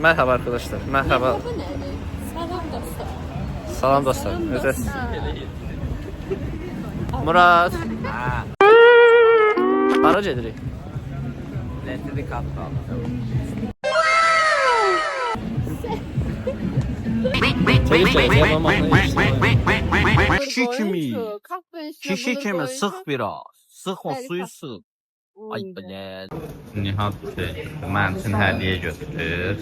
Merhaba arkadaşlar. Merhaba. Salam dostlar. Salam dostlar. Necəsiz? Murat. Hara gedirik? Lentili kapta. Kişi kimi? Kişi kimi? Sık biraz. Sık o suyu sık. Ay be. Nihat mən üçün hədiyyə götürür.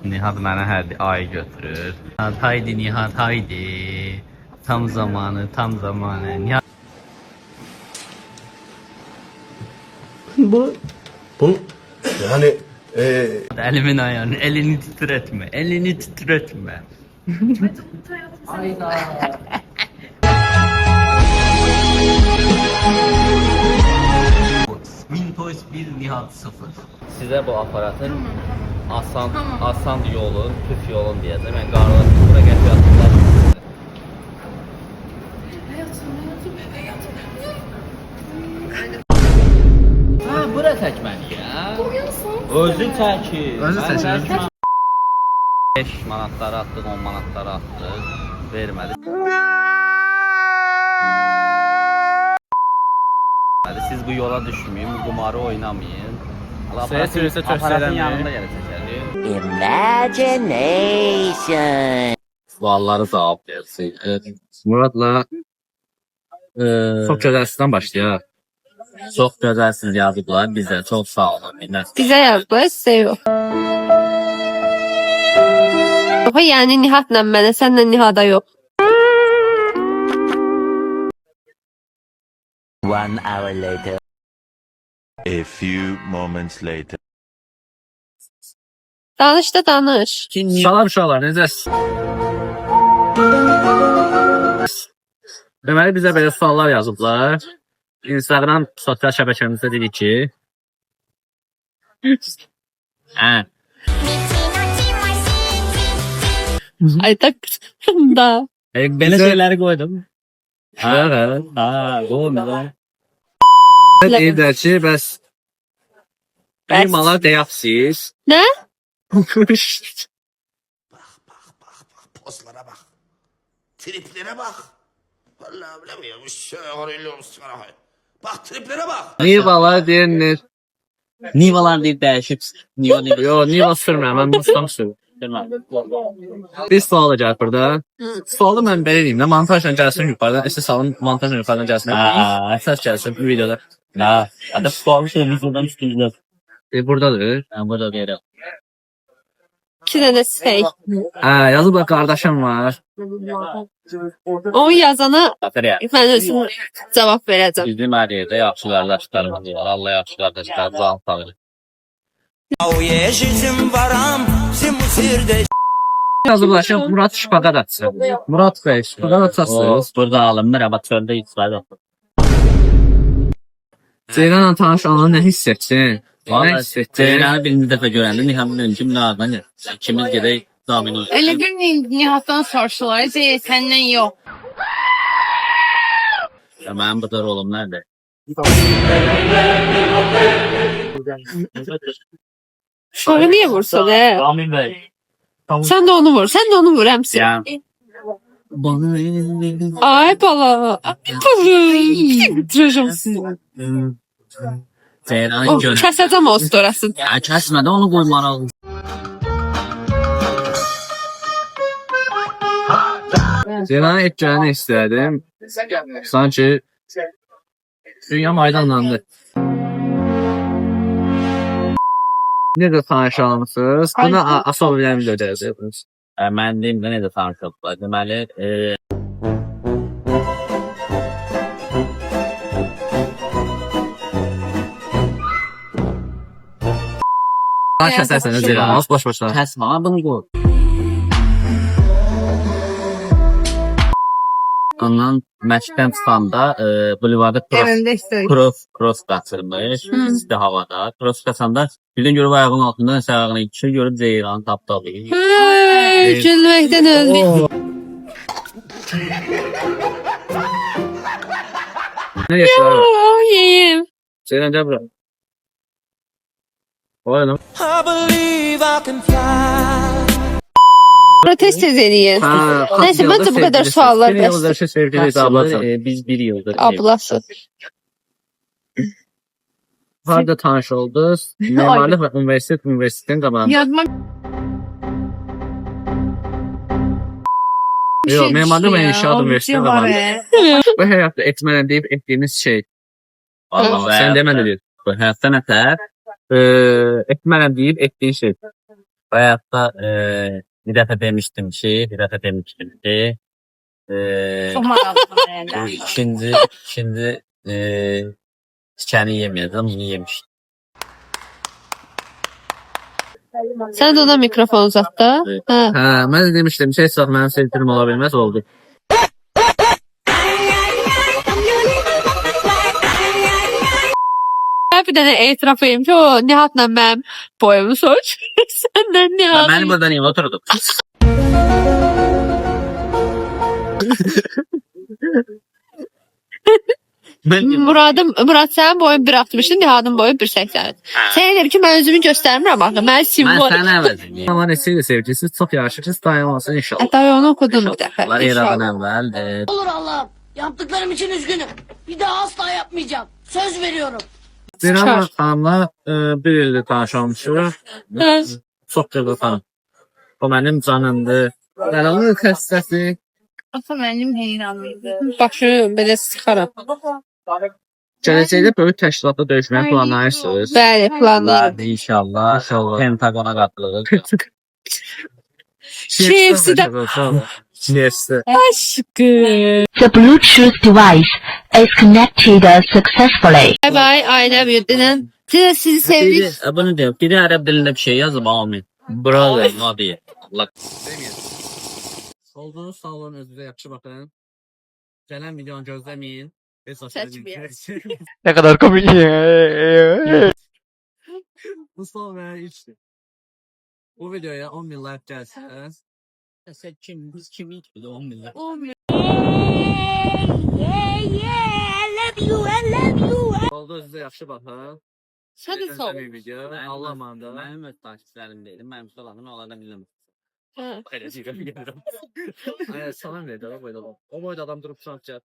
Nihat mənə ay götürür. Haydi Nihat haydi. Tam zamanı, tam zamanı. Nihat Bu yani elimin ayağını, elini titretme. Elini titretme. Hayda. Mintos 1 Nihat 0. Size bu aparatın asan yolu, püf yolun diyeceğim. Ben qardaşım bura gətirəcəm. Ha, bura çəkməli ya. Özü çəkir. Özü çəkir. 5 manatları atdıq, 10 manatları atdıq. Vermədi. Siz bu yola düşmeyin, bu kumarı oynamayın. Seyirse çok aparatın yanında yerə çəkərik. Imagination. Sualları cavab versin. Murat'la Çok gözəlsizdən başlayaq. Çok gözəlsiniz yazıblar bize. Çok sağ olun. Bize yazdılar, size yok. Yox, yani Nihat'la mənə, sənlə Nihada yok. 1 hour later. A few moments later. Danış da danış. Salam uşaqlar, necəsiz? Deməli bizə belə suallar yazıblar. Instagram sosial şəbəkəmizdə dedik ki, Ay tak da. Belə şeyləri qoydum. Qoymadım. deyirlər ki, bəs imalar deyəxsiz. Ne? pozlara bak. Triplere bak. Vallahi bilemiyorum. Şöyle olsun. Bak triplere bak. Nivalar deyilir. Nivalar deyib dəyişib. Niva deyib. Yo, Niva sürmürəm, mən Mustang sürürüm. Bir sual gəlir burada. Sualı mən belə deyim də, montajla gəlsin yuxarıdan, əsas alın montajla yuxarıdan gəlsin. Əsas gəlsin bu videoda. Hatta suallı şey videodan üstündə. Buradadır. Burada bir yere. 2 dənə şey. Yazıblar qardaşım var. O yazana Aferin. mən özüm cavab verəcəm. Bizim hər yerdə yaxşı qardaşlarımız var. Allah yaxşı qardaşlarımızı alır. Yazıblar ki, Murat şpagat atsın. Murat bəy, şpagat atsasınız. Burada alınmır ama çöldə istifadə olunur. Ceylanla tanış olan nə hiss etsin? Nə hiss etsin? Ceylanı birinci dəfə görəndə Nihanın öncü münaqdan ikimiz gedək zamin olur. Öyle bir Nihat'tan soruşdular. Senden yok. Ya mənim burada rolum nerede? Sonra niye vursun he? Zamin Bey. Sen de onu vur. Sen de onu vur hemsi. Ya. Ay bala. Ay bala. Bitireceğim sizi. Ceylan'ın Oh, gönlü. keseceğim o storasını. Ya kəsmədə onu qoymalı. Ceylan'a ilk gələni istədim. Sanki dünya maydanlandı. Necə tanışalımsınız? Buna asıl biləmi ödəyəcəksiniz. Mən deyim də necə tanışıblar. Deməli, Kəsərsənə Ceylan'a, boş-boşlar. kəsmə, amma bunu qoy. Ondan məşqdən çıxanda bulvarda cross qaçırmış, isti havada. Cross qaçanda birdən görüb ayağının altında nəsə ayağına iki görüb Ceylanı tapdalı. Gülməkdən öldük. Nə yaşlar? Yiyeyim. Ceylan gəl bura. Oğlum. Protest eləyin. Neyse, bence bu kadar suallar Bir yıldır şu sevgili ablasın. Biz bir yıldır. Ablası. Harda tanış oldunuz? Memarlık ve üniversitetin qabağında. Yazma Yok, memarlık ve inşaat üniversitetin var qabağında. Bu həyatda etmələn deyib etdiyiniz şey. Vallahi Sen demə deyir. Bu həyatda nətər? Etmələn deyib etdiyin şey. Bu hayatta bir defa demiştim ki, bir defa demiştim ki Çok maraqlı yani. şimdi tikəni yemiyordum, bunu yemiştim. Sen de ona mikrofon uzat da. Ha. Hə, mən də demişdim, şey sağ mənim sevgilim ola bilməz oldu. Ben bir tane etiraf edeyim ki o Nihat'la ben boyumu soç. Senden Nihat. Ben burada niye oturdum? Murat senin boyun 1.60'ın, Nihat'ın boyu 1.80. Sen dedim ki ben özümü göstermirəm axı. Ben Ben simbol. sana əvəzim. Ama neçə sevgilisiz çox yaxşı dayanmasın inşallah. Hatta onu okudum bir dəfə. Bunlar yaradan əvvəl Olur Allah'ım. Yaptıklarım için üzgünüm. Bir daha asla yapmayacağım. Söz veriyorum. Dilan xanımla bir ildir tanış olmuşuq. Çox gözəl xanım. O mənim canımdır. Onun xəstəsi. Ata benim heyranlıydı. Başı belə sıxaram. Gələcəkdə böyük təşkilatda döyüşməyi planlayırsınız. Bəli, planlayırım. var inşallah. Pentagona qatılırıq. KFC-də. KFC. Aşkım. The Bluetooth device is connected successfully. Bye bye, aile büyüdünün. Sizi sevdik. Bunu diyor. Biri Ərəb dilində bir şey yazıb amin. Brother, ne diyor? Allah. Olduğunuz sağ olun, özünüzə yaxşı baxın. Gələn videonu gözləməyin. Çəkməyək. Ne kadar komik. Bu son və ilkdir. Bu videoya 10 bin like gəlsə, Sen kim? Biz kimik? Bir de 10 milyon. oldu özünüzə yaxşı baxın. Sen de sağ ol. Bir video. Allah manda. Mənim öz takipçilərim deyildim. Mənim olanını onlardan bilmirəm. Ha. Elə şeylər gəlirəm. Ay, salam verdi o boyda. O boyda adam durub tutacaq.